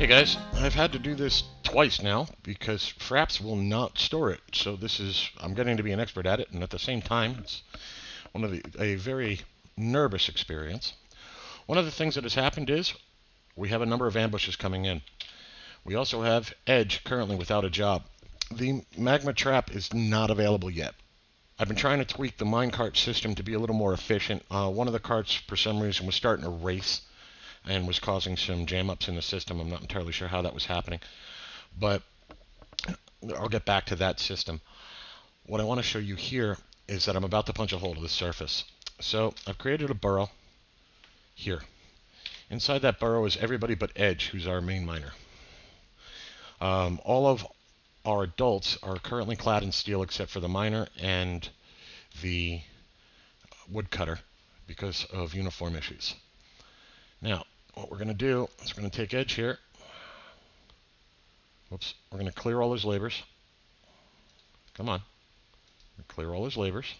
Hey guys, I've had to do this twice now because Fraps will not store it. So I'm getting to be an expert at it, and at the same time, it's a very nervous experience. One of the things that has happened is we have a number of ambushes coming in. We also have Edge currently without a job. The Magma trap is not available yet. I've been trying to tweak the minecart system to be a little more efficient. One of the carts, for some reason, was starting to race and was causing some jam-ups in the system. I'm not entirely sure how that was happening, but I'll get back to that system. What I want to show you here is that I'm about to punch a hole to the surface. So I've created a burrow here. Inside that burrow is everybody but Edge, who's our main miner. All of our adults are currently clad in steel except for the miner and the woodcutter because of uniform issues. Now, what we're going to do is we're going to take Edge here. Whoops. We're going to clear all his labors. Come on. Clear all his labors.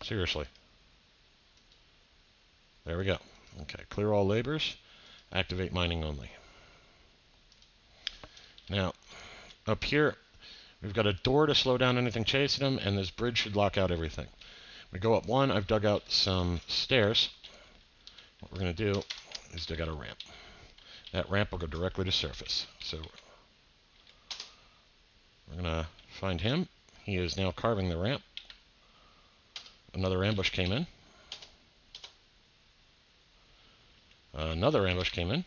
Seriously. There we go. Okay, clear all labors. Activate mining only. Now, up here, we've got a door to slow down anything chasing him, and this bridge should lock out everything. We go up one. I've dug out some stairs. What we're going to do is dig out a ramp. That ramp will go directly to surface. So we're going to find him. He is now carving the ramp. Another ambush came in. Another ambush came in.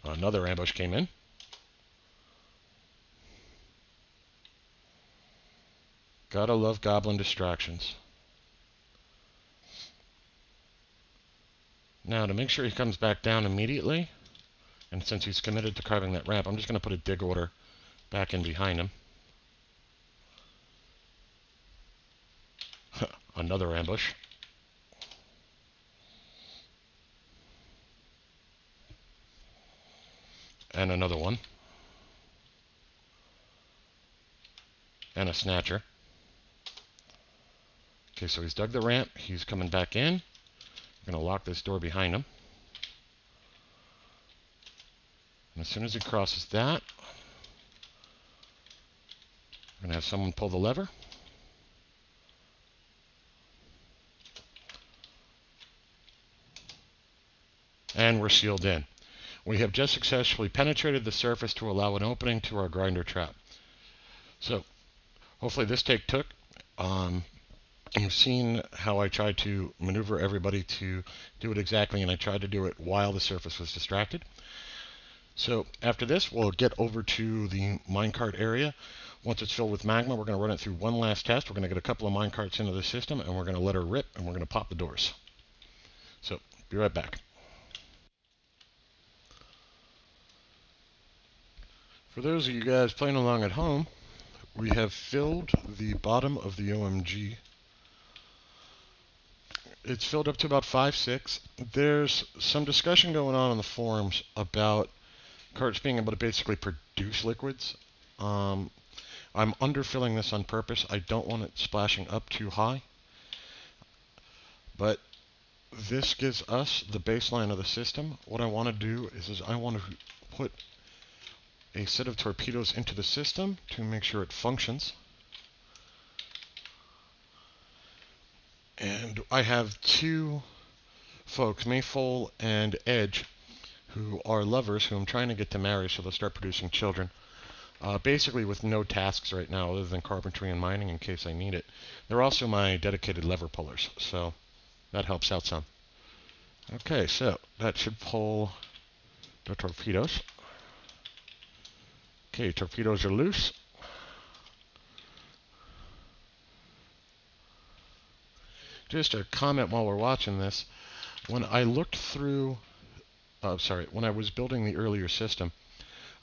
Another ambush came in. Gotta love goblin distractions. Now, to make sure he comes back down immediately, and since he's committed to carving that ramp, I'm just going to put a dig order back in behind him. Another ambush. And another one. And a snatcher. Okay, so he's dug the ramp. He's coming back in. We're going to lock this door behind him. And as soon as he crosses that, we're going to have someone pull the lever. And we're sealed in. We have just successfully penetrated the surface to allow an opening to our grinder trap. So, hopefully this take took. You've seen how I tried to maneuver everybody to do it exactly, and I tried to do it while the surface was distracted. So after this, we'll get over to the minecart area. Once it's filled with magma, we're going to run it through one last test. We're going to get a couple of minecarts into the system, and we're going to let her rip, and we're going to pop the doors. So, be right back. For those of you guys playing along at home, we have filled the bottom of the OMG. It's filled up to about 5-6. There's some discussion going on the forums about carts being able to basically produce liquids. I'm underfilling this on purpose. I don't want it splashing up too high. But this gives us the baseline of the system. What I want to do is I want to put a set of torpedoes into the system to make sure it functions. And I have two folks, Mayfole and Edge, who are lovers who I'm trying to get to marry so they'll start producing children. Basically with no tasks right now other than carpentry and mining in case I need it. They're also my dedicated lever pullers, so that helps out some. Okay, so that should pull the torpedoes. Okay, torpedoes are loose. Just a comment while we're watching this. When I looked through, when I was building the earlier system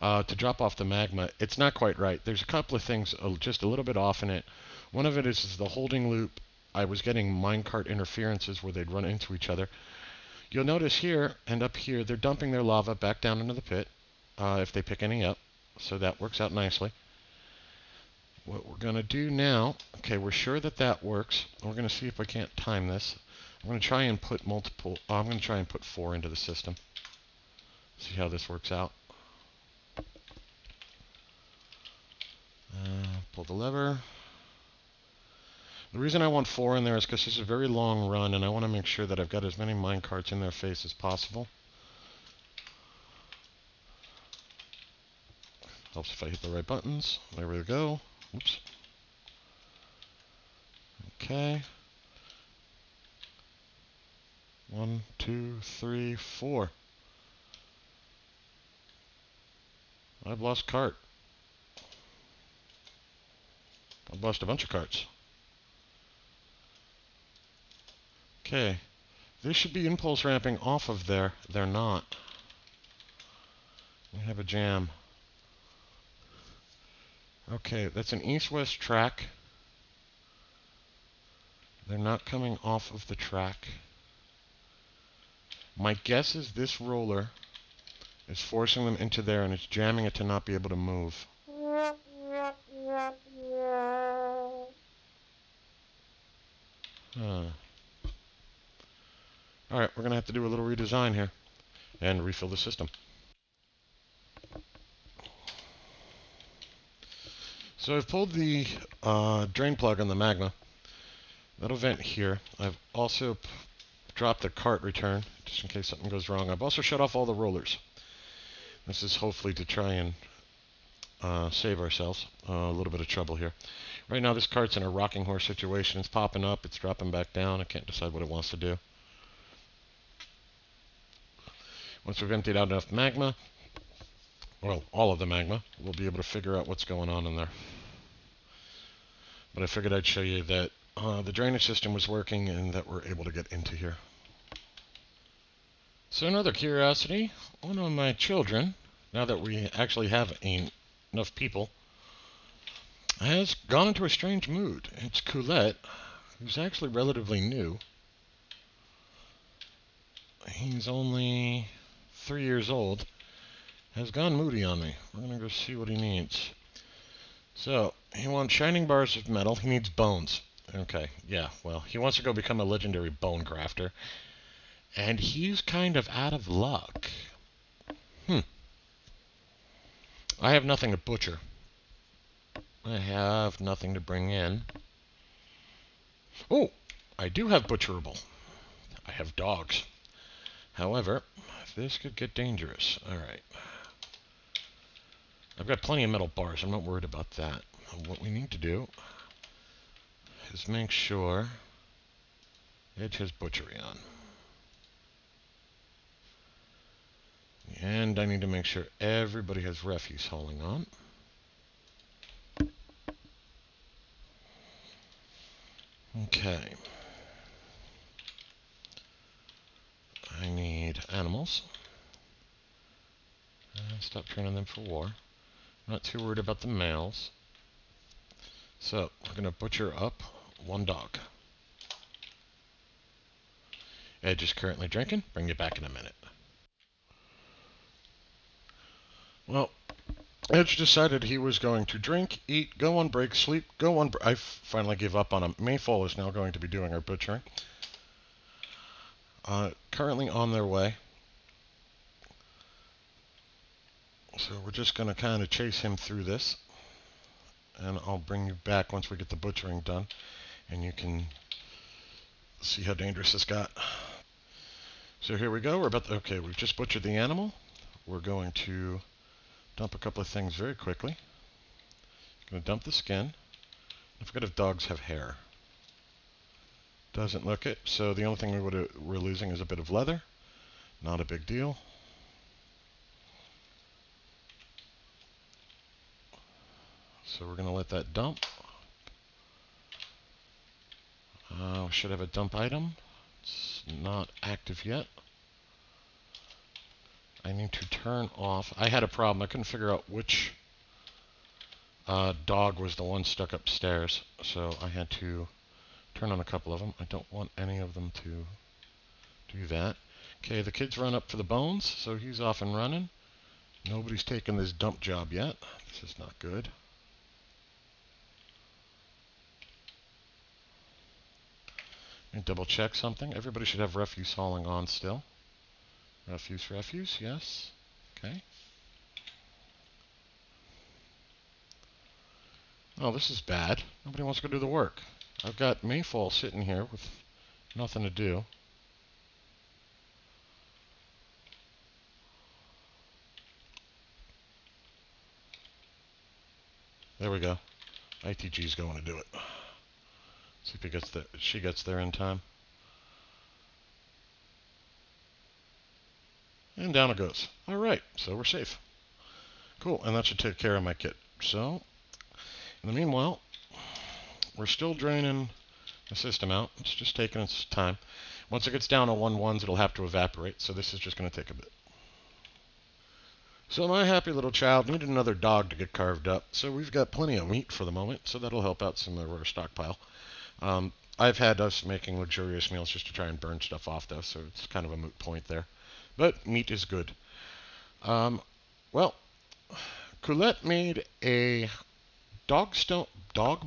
to drop off the magma, it's not quite right. There's a couple of things just a little bit off in it. One of it is the holding loop. I was getting minecart interferences where they'd run into each other. You'll notice here and up here, they're dumping their lava back down into the pit if they pick any up. So that works out nicely. What we're going to do now, okay, we're sure that that works. We're going to see if I can't time this. I'm going to try and put I'm going to try and put 4 into the system. See how this works out. Pull the lever. The reason I want 4 in there is because this is a very long run, and I want to make sure that I've got as many minecarts in their face as possible. Helps if I hit the right buttons. There we go. Oops. Okay. 1, 2, 3, 4. I've lost cart. I've lost a bunch of carts. Okay. They should be impulse ramping off of there. They're not. We have a jam. Okay, that's an east-west track. They're not coming off of the track. My guess is this roller is forcing them into there and it's jamming it to not be able to move. Alright, we're going to have to do a little redesign here and refill the system. So I've pulled the drain plug on the Magma. That'll vent here. I've also dropped the cart return, just in case something goes wrong. I've also shut off all the rollers. This is hopefully to try and save ourselves a little bit of trouble here. Right now this cart's in a rocking horse situation. It's popping up, it's dropping back down. I can't decide what it wants to do. Once we've emptied out enough magma, well, all of the magma, we'll be able to figure out what's going on in there. But I figured I'd show you that the drainage system was working and that we're able to get into here. So another curiosity, one of my children, now that we actually have enough people, has gone into a strange mood. It's Colette, who's actually relatively new. He's only 3 years old, has gone moody on me. We're going to go see what he needs. So, he wants shining bars of metal. He needs bones. Okay, yeah, well, he wants to go become a legendary bone crafter. And he's kind of out of luck. I have nothing to butcher. I have nothing to bring in. Oh, I do have butcherable. I have dogs. However, this could get dangerous. Alright. I've got plenty of metal bars. I'm not worried about that. What we need to do is make sure it has butchery on. And I need to make sure everybody has refuse hauling on. Okay. I need animals. Stop training them for war. Not too worried about the males. So, we're going to butcher up 1 dog. Edge is currently drinking. Bring you back in a minute. Well, Edge decided he was going to drink, eat, go on break, sleep, go on I finally gave up on him. Mayfall is now going to be doing our butchering. Currently on their way. So we're just going to kind of chase him through this. And I'll bring you back once we get the butchering done. And you can see how dangerous this got. So here we go. Okay, we've just butchered the animal. We're going to dump a couple of things very quickly. Going to dump the skin. I forget if dogs have hair. Doesn't look it. So the only thing we're losing is a bit of leather. Not a big deal. So we're going to let that dump. We should have a dump item. It's not active yet. I need to turn off. I had a problem. I couldn't figure out which dog was the one stuck upstairs. So I had to turn on a couple of them. I don't want any of them to do that. Okay, the kid's run up for the bones, so he's off and running. Nobody's taken this dump job yet. This is not good. Let me double check something. Everybody should have refuse hauling on still. Refuse, yes. Okay. Oh, this is bad. Nobody wants to go do the work. I've got Mayfall sitting here with nothing to do. There we go. ITG's going to do it. See if he gets there. She gets there in time. And down it goes. All right, so we're safe. Cool, and that should take care of my kit. So, in the meanwhile, we're still draining the system out. It's just taking its time. Once it gets down to 1-1s, it'll have to evaporate, so this is just going to take a bit. So my happy little child needed another dog to get carved up, so we've got plenty of meat for the moment, so that'll help out some of our stockpile. I've had us making luxurious meals just to try and burn stuff off, though, so it's kind of a moot point there. But meat is good. Well, Colette made a dog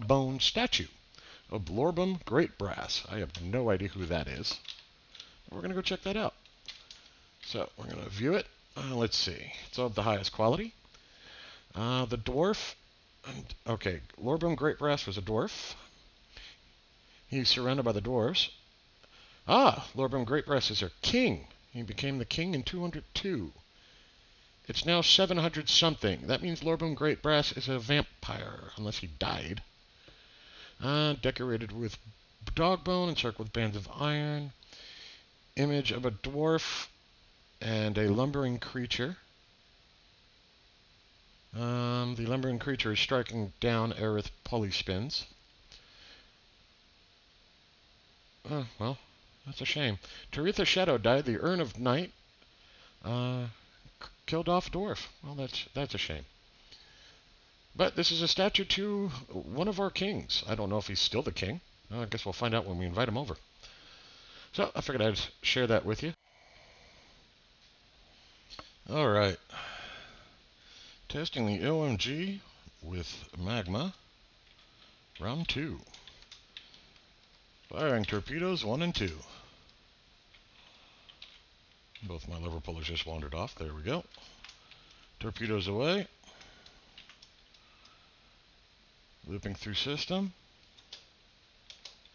bone statue of Dwarven Great Brass. I have no idea who that is. We're going to go check that out. So we're going to view it. Let's see. It's of the highest quality. The dwarf. Okay, Dwarven Great Brass was a dwarf. He's surrounded by the dwarves. Dwarven Great Brass is our king. He became the king in 202. It's now 700 something. That means Dwarven Great Brass is a vampire, unless he died. Decorated with dog bone, encircled with bands of iron. Image of a dwarf and a lumbering creature. The lumbering creature is striking down Aerith polyspins. Well, that's a shame. Taritha Shadow died. The Urn of Night killed off Dwarf. Well, that's a shame. But this is a statue to one of our kings. I don't know if he's still the king. I guess we'll find out when we invite him over. So I figured I'd share that with you. All right. Testing the OMG with Magma. Round 2. Firing torpedoes 1 and 2. Both my lever pullers just wandered off. There we go. Torpedoes away. Looping through system.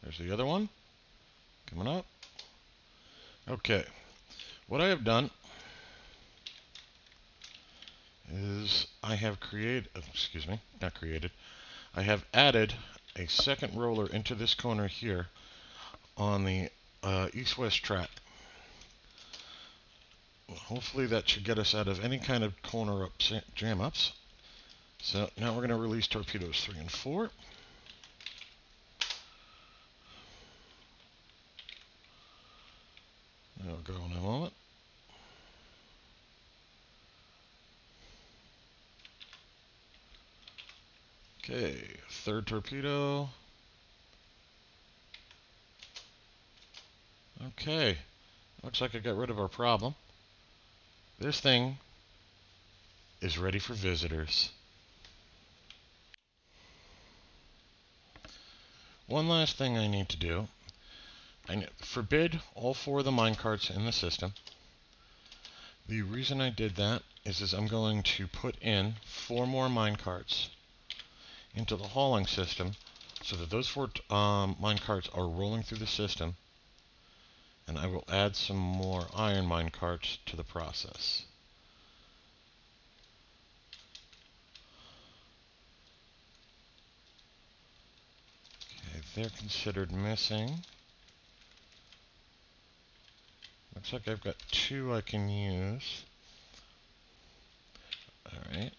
There's the other one. Coming up. Okay. What I have done is I have I have added a second roller into this corner here on the east-west track. Hopefully that should get us out of any kind of corner up jam-ups. So now we're going to release torpedoes 3 and 4. That'll go in a moment. Okay, third torpedo. Okay, looks like I got rid of our problem. This thing is ready for visitors. One last thing I need to do. I forbid all 4 of the minecarts in the system. The reason I did that is I'm going to put in 4 more minecarts into the hauling system so that those 4 minecarts are rolling through the system, and I will add some more iron minecarts to the process. Okay, they're considered missing. Looks like I've got 2 I can use. Alright.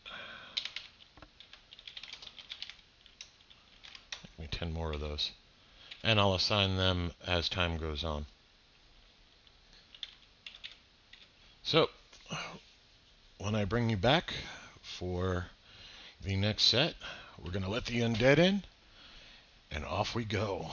Give me 10 more of those. And I'll assign them as time goes on. So, when I bring you back for the next set, we're going to let the undead in, and off we go.